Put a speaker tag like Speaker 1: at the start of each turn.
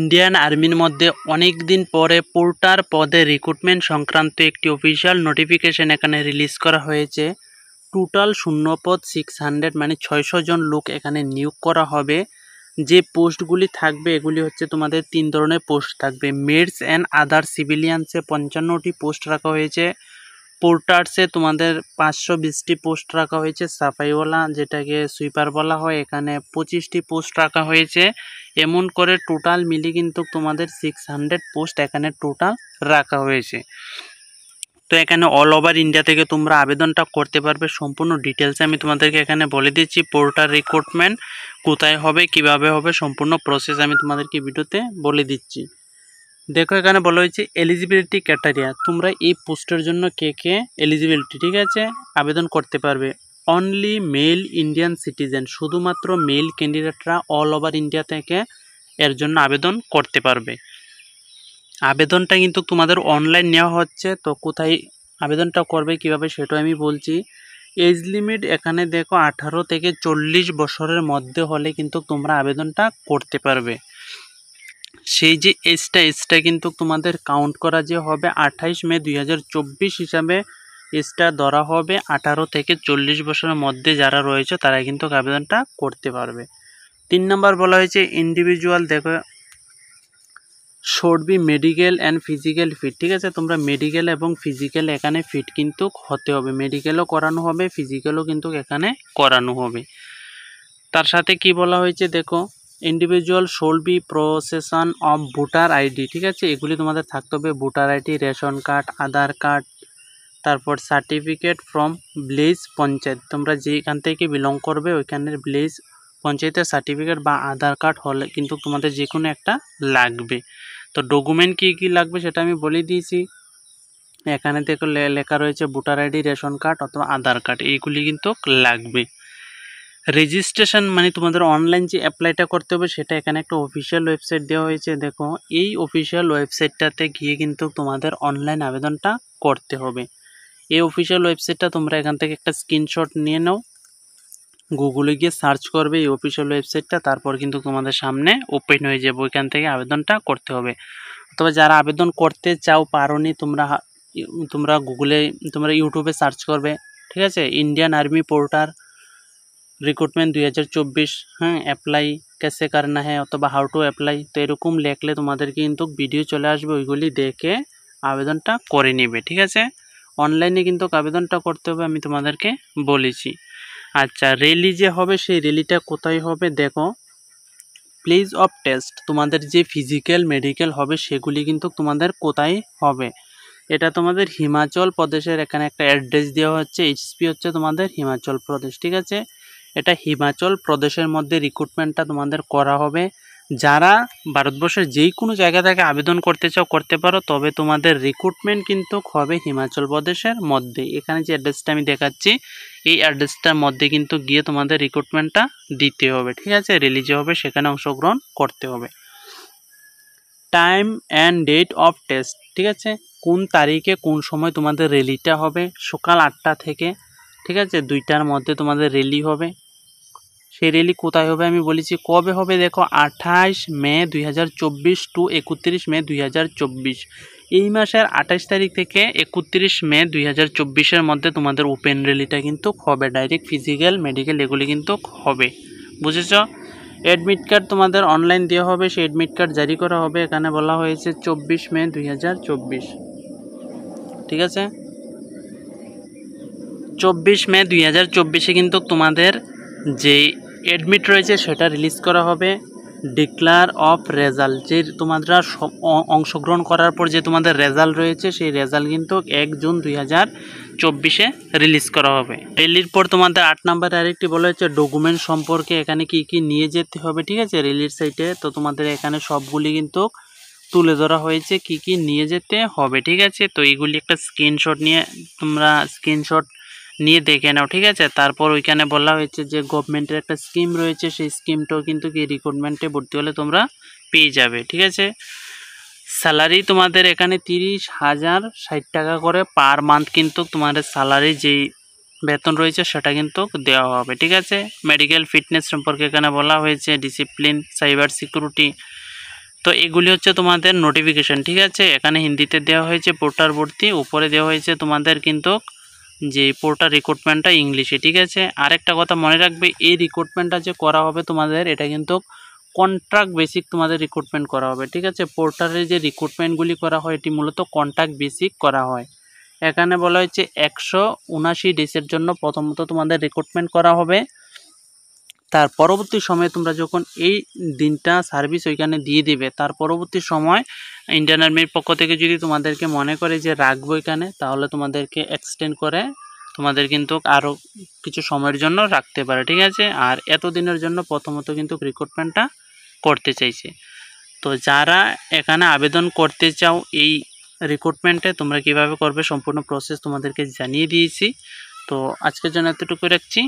Speaker 1: Indian আর্মির মধ্যে অনেক দিন পরে পোর্টার পদে রিক্রুটমেন্ট সংক্রান্ত একটি অফিসিয়াল নোটিফিকেশন এখানে রিলিজ করা হয়েছে। টোটাল শূন্যপদ 600 মানে 600 জন লোক এখানে নিয়োগ করা হবে। যে পোস্টগুলি থাকবে এগুলি হচ্ছে তোমাদের 3 ধরনের পোস্ট থাকবে। মেডস অ্যান্ড আদার সিভিলিয়ানসে 55টি পোস্ট রাখা হয়েছে। পোর্টার্সে তোমাদের 520টি পোস্ট রাখা হয়েছে। সাফাইওয়ালা যেটাকে সুইপার বলা হয় এখানে 25টি পোস্ট রাখা হয়েছে। এমন করে টোটাল মিলি কিন্তু তোমাদের 600 পোস্ট এখানে টোটাল রাখা হয়েছে। তো এখানে অল ওভার ইন্ডিয়া থেকে তোমরা আবেদনটা করতে পারবে। সম্পূর্ণ ডিটেলসে আমি তোমাদেরকে এখানে বলে দিচ্ছি। পোর্টার রিক্রুটমেন্ট কোথায় হবে, কিভাবে হবে, সম্পূর্ণ প্রসেস আমি তোমাদেরকে ভিডিওতে বলে দিচ্ছি। দেখো এখানে বলা হয়েছে এলিজিবিলিটি ক্রাইটেরিয়া। তোমরা এই পোস্টের জন্য কে কে এলিজিবিলিটি, ঠিক আছে, আবেদন করতে পারবে। অনলি মেল ইন্ডিয়ান সিটিজেন, শুধুমাত্র মেল ক্যান্ডিডেটরা অল ওভার ইন্ডিয়া থেকে এর জন্য আবেদন করতে পারবে। আবেদনটা কিন্তু তোমাদের অনলাইন নেওয়া হচ্ছে। তো কোথায় আবেদনটা করবে, কিভাবে, সেটাও আমি বলছি। এজ লিমিট এখানে দেখো 18 থেকে 40 বছরের মধ্যে হলে কিন্তু তোমরা আবেদনটা করতে পারবে। সেই যে এজটা কিন্তু তোমাদের কাউন্ট করা যে হবে 28 মে 2024 হিসাবে এজটা ধরা হবে। 18 থেকে 40 বছরের মধ্যে যারা রয়েছে তারা কিন্তু আবেদনটা করতে পারবে। 3 নম্বর বলা হয়েছে ইন্ডিভিজুয়াল, দেখো should be medical and physical fit, ঠিক আছে। তোমরা মেডিকেল এবং ফিজিক্যাল এখানে ফিট কিন্তু হতে হবে। মেডিকেলও করানো হবে, ফিজিক্যালও কিন্তু এখানে করানো হবে। তার সাথে কি বলা হয়েছে দেখো, individual should be procession of voter ID, ঠিক আছে। এগুলি তোমাদের থাকতে হবে। ভোটার আইডি, রেশন কার্ড, আধার কার্ড, তারপর সার্টিফিকেট ফ্রম ভিলেজ পঞ্চায়েত, তোমরা যেখান থেকে বিলং করবে ওইখানের ভিলেজ পঞ্চায়েতের সার্টিফিকেট বা আধার কার্ড হলে কিন্তু তোমাদের যে কোনো একটা লাগবে। তো ডকুমেন্ট কী কী লাগবে সেটা আমি বলে দিয়েছি। এখানে দেখো লেখা রয়েছে ভোটার আইডি, রেশন কার্ড অথবা আধার কার্ড, এইগুলি কিন্তু লাগবে। রেজিস্ট্রেশন মানে তোমাদের অনলাইন যে অ্যাপ্লাইটা করতে হবে সেটা এখানে একটা অফিসিয়াল ওয়েবসাইট দেওয়া হয়েছে। দেখো এই অফিসিয়াল ওয়েবসাইটটাতে গিয়ে কিন্তু তোমাদের অনলাইন আবেদনটা করতে হবে। এই অফিসিয়াল ওয়েবসাইটটা তোমরা এখান থেকে একটা স্ক্রিনশট নিয়ে নাও, গুগলে গিয়ে সার্চ করবে এই অফিসিয়াল ওয়েবসাইটটা, তারপর কিন্তু তোমাদের সামনে ওপেন হয়ে যাবে। ওইখান থেকে আবেদনটা করতে হবে। অথবা যারা আবেদন করতে চাও পারোনি, তোমরা গুগলে, তোমরা ইউটিউবে সার্চ করবে, ঠিক আছে, ইন্ডিয়ান আর্মি পোর্টার রিক্রুটমেন্ট 2024, হ্যাঁ, অ্যাপ্লাই कैसे करना है অথবা হাউ টু অ্যাপ্লাই, তো এরকম লেখলে তোমাদেরকে কিন্তু ভিডিও চলে আসবে, ওইগুলি দেখে আবেদনটা করে নেবে, ঠিক আছে। অনলাইনে কিন্তু আবেদনটা করতে হবে, আমি তোমাদেরকে বলেছি। আচ্ছা, র্যালি যে হবে সেই র্যালিটা কোথায় হবে দেখো, প্লেস অফ টেস্ট, তোমাদের যে ফিজিক্যাল মেডিকেল হবে সেগুলি কিন্তু তোমাদের কোথায় হবে, এটা তোমাদের হিমাচল প্রদেশের। এখানে একটা অ্যাড্রেস দেওয়া হচ্ছে, এইচপি হচ্ছে তোমাদের হিমাচল প্রদেশ, ঠিক আছে। এটা হিমাচল প্রদেশের মধ্যে রিক্রুটমেন্টটা তোমাদের করা হবে। যারা ভারতবর্ষের যেই কোনো জায়গা থেকে আবেদন করতে চাও করতে পারো, তবে তোমাদের রিক্রুটমেন্ট কিন্তু হবে হিমাচল প্রদেশের মধ্যে। এখানে যে অ্যাড্রেসটা আমি দেখাচ্ছি এই অ্যাড্রেসটার মধ্যে কিন্তু গিয়ে তোমাদের রিক্রুটমেন্টটা দিতে হবে, ঠিক আছে। রিলিজ হবে সেখানে অংশগ্রহণ করতে হবে। Time and date of test, ঠিক আছে, কোন তারিখে কোন সময় তোমাদের র্যালিটা হবে, সকাল 8টা থেকে, ঠিক আছে, 2টার মধ্যে তোমাদের র্যালি হবে। সেই র্যালি কোথায় হবে আমি বলেছি, কবে হবে দেখো, 28 মে 2024 টু 31 মে 2024। এই মাসের 28 তারিখ থেকে 31 মে 2024-এর মধ্যে তোমাদের ওপেন র্যালিটা কিন্তু হবে। ডাইরেক্ট ফিজিক্যাল মেডিকেল এগুলি কিন্তু হবে, বুঝেছ। অ্যাডমিট কার্ড তোমাদের অনলাইন দেওয়া হবে, সেই অ্যাডমিট কার্ড জারি করা হবে। এখানে বলা হয়েছে 24 মে 2024, ঠিক আছে। 24 মে 2024-এ কিন্তু তোমাদের যে অ্যাডমিট রয়েছে সেটা রিলিজ করা হবে। ডিক্লার অফ রেজাল্ট, যে তোমরা অংশগ্রহণ করার পর যে তোমাদের রেজাল্ট রয়েছে সেই রেজাল্ট কিন্তু 1 জুন 2024-এ রিলিজ করা হবে। র্যালির পর তোমাদের 8 নম্বরে আরেকটি বলা হয়েছে ডকুমেন্ট সম্পর্কে, এখানে কি কি নিয়ে যেতে হবে, ঠিক আছে, র্যালির সাইটে। তো তোমাদের এখানে সবগুলি কিন্তু তুলে ধরা হয়েছে কি কি নিয়ে যেতে হবে, ঠিক আছে। তো এইগুলি একটা স্ক্রিনশট নিয়ে দেখে নাও, ঠিক আছে। তারপর ওইখানে বলা হয়েছে যে গভর্নমেন্টের একটা স্কিম রয়েছে, সেই স্কিমটাও কিন্তু কি রিক্রুটমেন্টে ভর্তি হলে তোমরা পেয়ে যাবে, ঠিক আছে। স্যালারি তোমাদের এখানে 30,060 টাকা করে পার মান্থ কিন্তু তোমাদের স্যালারি যেই বেতন রয়েছে সেটা কিন্তু দেওয়া হবে, ঠিক আছে। মেডিকেল ফিটনেস সম্পর্কে এখানে বলা হয়েছে, ডিসিপ্লিন, সাইবার সিকিউরিটি, তো এগুলি হচ্ছে তোমাদের নোটিফিকেশন, ঠিক আছে। এখানে হিন্দিতে দেওয়া হয়েছে পোর্টার ভর্তি, উপরে দেওয়া হয়েছে তোমাদের কিন্তু যে পোর্টার রিক্রুটমেন্টটা ইংলিশে, ঠিক আছে। আরেকটা কথা মনে রাখবে, এই রিক্রুটমেন্টটা যে করা হবে তোমাদের, এটা কিন্তু কন্ট্রাক্ট বেসিক তোমাদের রিক্রুটমেন্ট করা হবে, ঠিক আছে। পোর্টারের যে রিক্রুটমেন্টগুলি করা হয় এটি মূলত কন্ট্রাক্ট বেসিক করা হয়। এখানে বলা হয়েছে 179 ডেজের জন্য প্রথমত তোমাদের রিক্রুটমেন্ট করা হবে। তার পরবর্তী সময়ে তোমরা যখন এই দিনটা সার্ভিস ওইখানে দিয়ে দিবে, তার পরবর্তী সময় ইন্ডিয়ান আর্মির পক্ষ থেকে যদি তোমাদেরকে মনে করে যে রাখবো এখানে, তাহলে তোমাদেরকে এক্সটেন্ড করে তোমাদের কিন্তু আরও কিছু সময়ের জন্য রাখতে পারে, ঠিক আছে। আর এতদিনের জন্য প্রথমত কিন্তু রিক্রুটমেন্টটা করতে চাইছে। তো যারা এখানে আবেদন করতে চাও এই রিক্রুটমেন্টে, তোমরা কিভাবে করবে সম্পূর্ণ প্রসেস তোমাদেরকে জানিয়ে দিয়েছি। তো আজকের জন্য এতটুকু রাখছি।